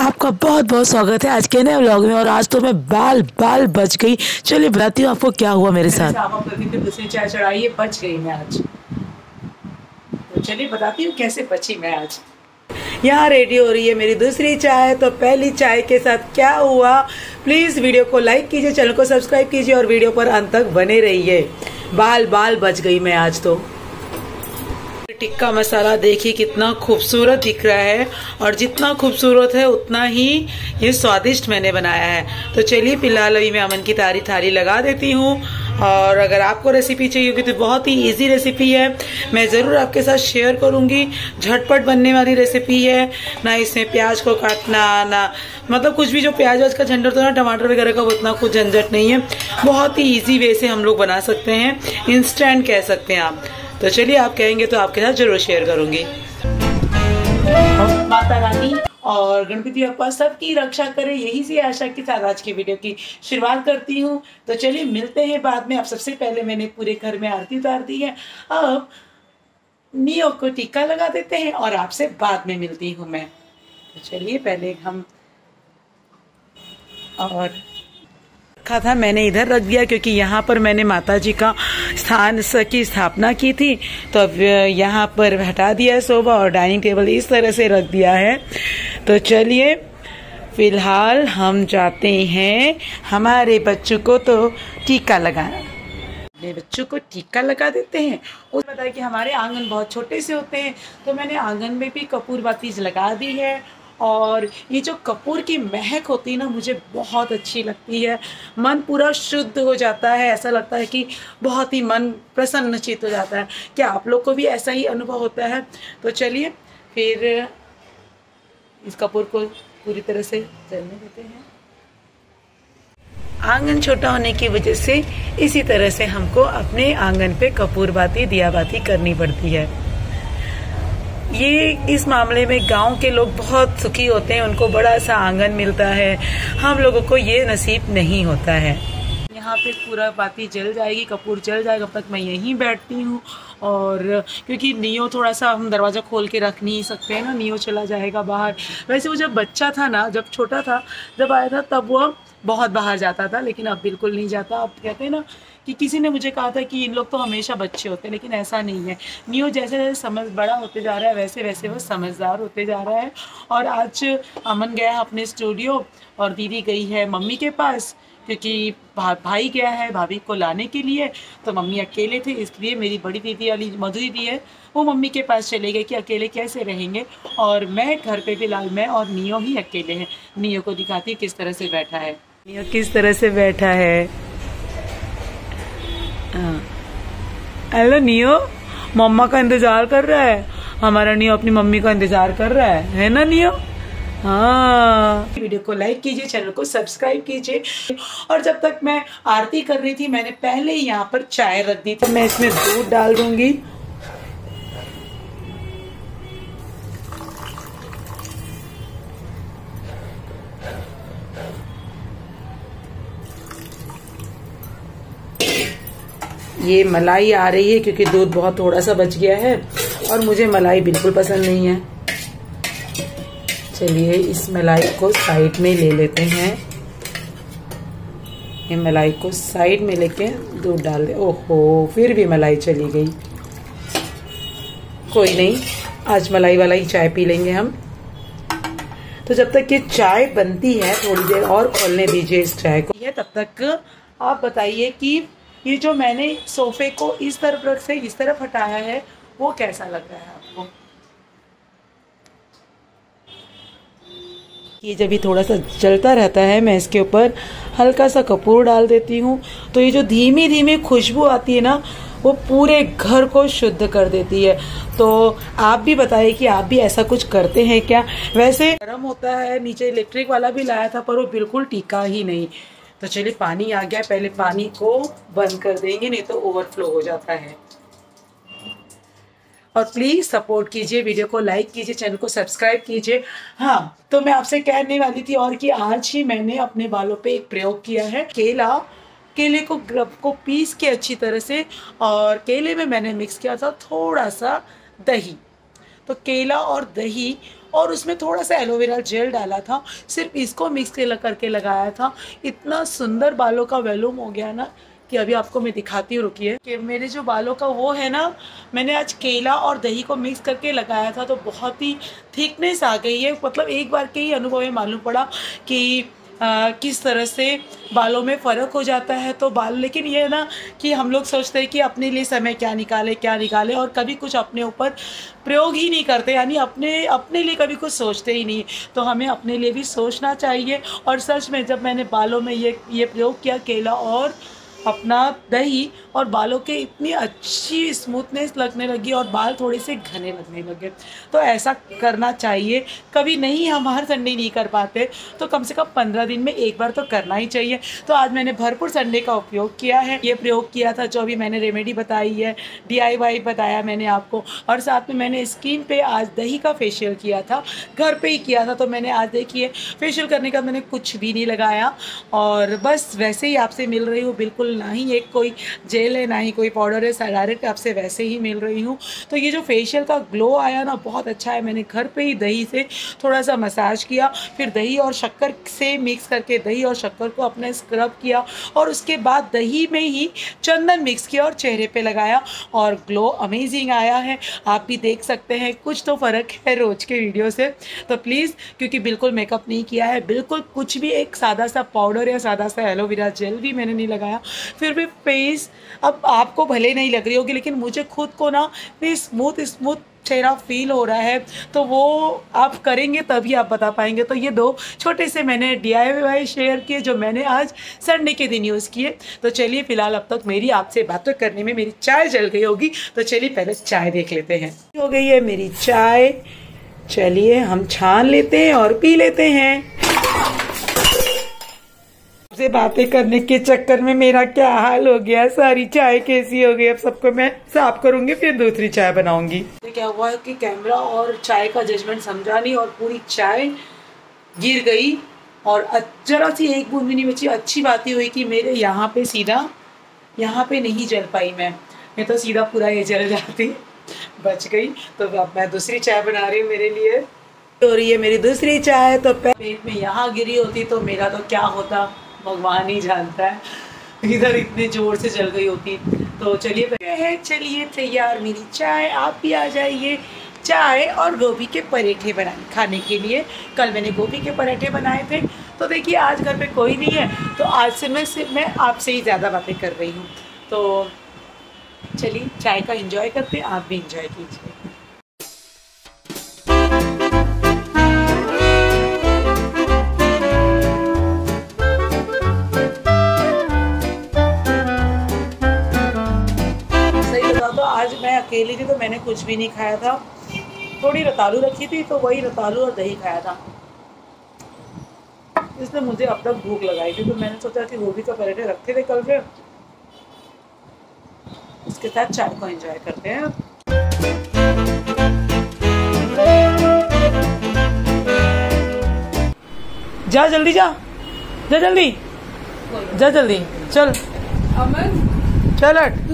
आपका बहुत बहुत स्वागत है आज के नए व्लॉग में। और आज तो मैं बाल बाल बच गई। चलिए बताती हूँ आपको क्या हुआ मेरे साथ। आप दूसरी चाय चढ़ाइए, बच गई मैं आज। तो चलिए बताती हूँ कैसे बची मैं आज। यहाँ रेडी हो रही है मेरी दूसरी चाय। तो पहली चाय के साथ क्या हुआ, प्लीज वीडियो को लाइक कीजिए, चैनल को सब्सक्राइब कीजिए और वीडियो पर अंत तक बने रहिए। बाल बाल बच गई मैं आज। तो टिक्का मसाला देखिए कितना खूबसूरत दिख रहा है, और जितना खूबसूरत है उतना ही ये स्वादिष्ट मैंने बनाया है। तो चलिए फिलहाल अभी मैं अमन की थाली लगा देती हूँ। और अगर आपको रेसिपी चाहिए होगी तो बहुत ही इजी रेसिपी है, मैं ज़रूर आपके साथ शेयर करूँगी। झटपट बनने वाली रेसिपी है, ना इसमें प्याज को काटना, ना मतलब कुछ भी जो प्याज वाज का झंझट होता है ना, टमाटर वगैरह का, उतना कुछ झंझट नहीं है। बहुत ही ईजी वे से हम लोग बना सकते हैं, इंस्टेंट कह सकते हैं आप। तो चलिए आप कहेंगे तो आपके साथ जरूर शेयर करूंगी। माता रानी और गणपति बप्पा सबकी रक्षा करे, यही सी आशा के साथ आज की वीडियो की शुरुआत करती हूँ। तो चलिए मिलते हैं बाद में। अब सबसे पहले मैंने पूरे घर में आरती उतार दी है, अब नियो को टीका लगा देते हैं और आपसे बाद में मिलती हूँ मैं। तो चलिए पहले हम और रखा था मैंने इधर रख दिया, क्योंकि यहाँ पर मैंने माता जी का स्थान की स्थापना की थी। तो अब यहाँ पर हटा दिया है सोफा और डाइनिंग टेबल इस तरह से रख दिया है। तो चलिए फिलहाल हम जाते हैं हमारे बच्चों को तो टीका लगाना। अपने बच्चों को टीका लगा देते हैं। उस बताया कि हमारे आंगन बहुत छोटे से होते हैं, तो मैंने आंगन में भी कपूर बाती लगा दी है। और ये जो कपूर की महक होती है ना, मुझे बहुत अच्छी लगती है। मन पूरा शुद्ध हो जाता है, ऐसा लगता है कि बहुत ही मन प्रसन्नचित हो जाता है। क्या आप लोग को भी ऐसा ही अनुभव होता है? तो चलिए फिर इस कपूर को पूरी तरह से जलने देते हैं। आंगन छोटा होने की वजह से इसी तरह से हमको अपने आंगन पे कपूर बाती दिया बाती करनी पड़ती है। ये इस मामले में गांव के लोग बहुत सुखी होते हैं, उनको बड़ा सा आंगन मिलता है। हम लोगों को ये नसीब नहीं होता है। यहाँ पे पूरा बाती जल जाएगी, कपूर जल जाएगा, तब तक मैं यहीं बैठती हूँ। और क्योंकि नियो थोड़ा सा हम दरवाज़ा खोल के रख नहीं सकते हैं ना, नियो चला जाएगा बाहर। वैसे वो जब बच्चा था ना, जब छोटा था, जब आया था, तब वो बहुत बाहर जाता था, लेकिन अब बिल्कुल नहीं जाता। अब कहते हैं ना कि किसी ने मुझे कहा था कि इन लोग तो हमेशा बच्चे होते हैं, लेकिन ऐसा नहीं है। नियो जैसे जैसे समझ बड़ा होते जा रहा है, वैसे वैसे वो समझदार होते जा रहा है। और आज अमन गया अपने स्टूडियो और दीदी गई है मम्मी के पास, क्योंकि भाई गया है भाभी को लाने के लिए। तो मम्मी अकेले थे, इसलिए मेरी बड़ी दीदी वाली मधु दीदी है, वो मम्मी के पास चले गए कि अकेले कैसे रहेंगे। और मैं घर पे फिलहाल मैं और नियो ही अकेले हैं। नियो को दिखाती किस तरह से बैठा है। नियो किस तरह से बैठा है। हेलो नियो, मम्मा का इंतजार कर रहा है। हमारा नियो अपनी मम्मी का इंतजार कर रहा है ना नियो? हाँ। वीडियो को लाइक कीजिए, चैनल को सब्सक्राइब कीजिए। और जब तक मैं आरती कर रही थी, मैंने पहले ही यहाँ पर चाय रख दी थी। मैं इसमें दूध डाल दूंगी। ये मलाई आ रही है क्योंकि दूध बहुत थोड़ा सा बच गया है, और मुझे मलाई बिल्कुल पसंद नहीं है। चलिए इस मलाई को साइड में ले लेते हैं। ये मलाई को साइड में लेके दूध डाल दे। ओहो, फिर भी मलाई चली गई। कोई नहीं, आज मलाई वाला ही चाय पी लेंगे हम। तो जब तक ये चाय बनती है, थोड़ी देर और खोलने दीजिए इस चाय को। तब तक आप बताइए कि ये जो मैंने सोफे को इस तरफ से इस तरफ हटाया है, वो कैसा लग रहा है आपको? ये जब भी थोड़ा सा जलता रहता है, मैं इसके ऊपर हल्का सा कपूर डाल देती हूँ। तो ये जो धीमी धीमी खुशबू आती है ना, वो पूरे घर को शुद्ध कर देती है। तो आप भी बताइए कि आप भी ऐसा कुछ करते हैं क्या? वैसे गर्म होता है, नीचे इलेक्ट्रिक वाला भी लाया था, पर वो बिल्कुल टिका ही नहीं। तो चलिए पानी आ गया, पहले पानी को बंद कर देंगे, नहीं तो ओवरफ्लो हो जाता है। और प्लीज सपोर्ट कीजिए, वीडियो को लाइक कीजिए, चैनल को सब्सक्राइब कीजिए। हाँ, तो मैं आपसे कहने वाली थी और कि आज ही मैंने अपने बालों पे एक प्रयोग किया है। केले को पीस के अच्छी तरह से, और केले में मैंने मिक्स किया था थोड़ा सा दही। तो केला और दही और उसमें थोड़ा सा एलोवेरा जेल डाला था, सिर्फ इसको मिक्स करके लगाया था। इतना सुंदर बालों का वॉल्यूम हो गया ना कि अभी आपको मैं दिखाती हूँ, रुकिए। कि मेरे जो बालों का वो है ना, मैंने आज केला और दही को मिक्स करके लगाया था तो बहुत ही थिकनेस आ गई है। मतलब एक बार के ही अनुभव में मालूम पड़ा कि किस तरह से बालों में फ़र्क हो जाता है। तो बाल, लेकिन ये ना कि हम लोग सोचते हैं कि अपने लिए समय क्या निकाले और कभी कुछ अपने ऊपर प्रयोग ही नहीं करते, यानी अपने लिए कभी कुछ सोचते ही नहीं। तो हमें अपने लिए भी सोचना चाहिए। और सच में जब मैंने बालों में ये प्रयोग किया, केला और अपना दही, और बालों के इतनी अच्छी स्मूथनेस लगने लगी और बाल थोड़े से घने लगने लगे। तो ऐसा करना चाहिए। कभी नहीं, हम हर संडे नहीं कर पाते तो कम से कम 15 दिन में एक बार तो करना ही चाहिए। तो आज मैंने भरपूर संडे का उपयोग किया है। ये प्रयोग किया था जो अभी मैंने रेमेडी बताई है, DIY बताया मैंने आपको, और साथ में मैंने स्किन पे आज दही का फेशियल किया था, घर पे ही किया था। तो मैंने आज देखिए फेशियल करने का मैंने कुछ भी नहीं लगाया और बस वैसे ही आपसे मिल रही हूँ। बिल्कुल ना ही एक कोई जेल है, ना ही कोई पाउडर है, डायरेक्ट आपसे वैसे ही मिल रही हूँ। तो ये जो फेशियल का ग्लो आया ना, बहुत अच्छा है। मैंने घर पे ही दही से थोड़ा सा मसाज किया, फिर दही और शक्कर से मिक्स करके दही और शक्कर को अपने स्क्रब किया, और उसके बाद दही में ही चंदन मिक्स किया और चेहरे पे लगाया, और ग्लो अमेजिंग आया है। आप भी देख सकते हैं, कुछ तो फ़र्क है रोज़ के वीडियो से। तो प्लीज़, क्योंकि बिल्कुल मेकअप नहीं किया है, बिल्कुल कुछ भी, एक सादा सा पाउडर या सादा सा एलोवेरा जेल भी मैंने नहीं लगाया, फिर भी फेस, अब आपको भले नहीं लग रही होगी लेकिन मुझे खुद को ना स्मूथ चेहरा फील हो रहा है। तो वो आप करेंगे तभी आप बता पाएंगे। तो ये 2 छोटे से मैंने DIY शेयर किए जो मैंने आज संडे के दिन यूज़ किए। तो चलिए, फिलहाल अब तक मेरी आपसे बातें करने में मेरी चाय जल गई होगी, तो चलिए पहले चाय देख लेते हैं। हो गई है मेरी चाय, चलिए हम छान लेते हैं और पी लेते हैं। से बातें करने के चक्कर में मेरा क्या हाल हो गया, सारी चाय कैसी हो गई। अब सबको मैं साफ करूंगी, फिर दूसरी चाय बनाऊंगी। क्या हुआ है कि कैमरा और चाय का जजमेंट समझा नहीं और पूरी चाय गिर गई और जरा सी एक बूंद भी नहीं बची। अच्छी बात ही हुई कि मेरे यहाँ पे सीधा, यहाँ पे नहीं जल पाई मैं तो सीधा पूरा ये जल जाती, बच गई। तो अब मैं दूसरी चाय बना रही हूँ मेरे लिए। हो रही है मेरी दूसरी चाय। तो पेट में यहाँ गिरी होती तो मेरा तो क्या होता भगवान ही जानता है, इधर इतने जोर से जल गई होती। तो चलिए तैयार मेरी चाय, आप भी आ जाइए चाय और गोभी के पराठे खाने के लिए। कल मैंने गोभी के पराठे बनाए थे। तो देखिए आज घर पे कोई नहीं है, तो आज से मैं आपसे ही ज़्यादा बातें कर रही हूँ। तो चलिए चाय का एंजॉय करते हैं, आप भी एंजॉय कीजिए। आज मैं अकेली थी तो मैंने कुछ भी नहीं खाया था, थोड़ी रतालू रखी थी तो वही रतालू और दही खाया था, इसलिए मुझे अब तक भूख लगाई थी। तो मैंने सोचा कि गोभी का पराठे रखे थे कल से, उसके साथ चाय को एंजॉय करते हैं। जा जल्दी, जा जल्दी, चल अमन, चल हट।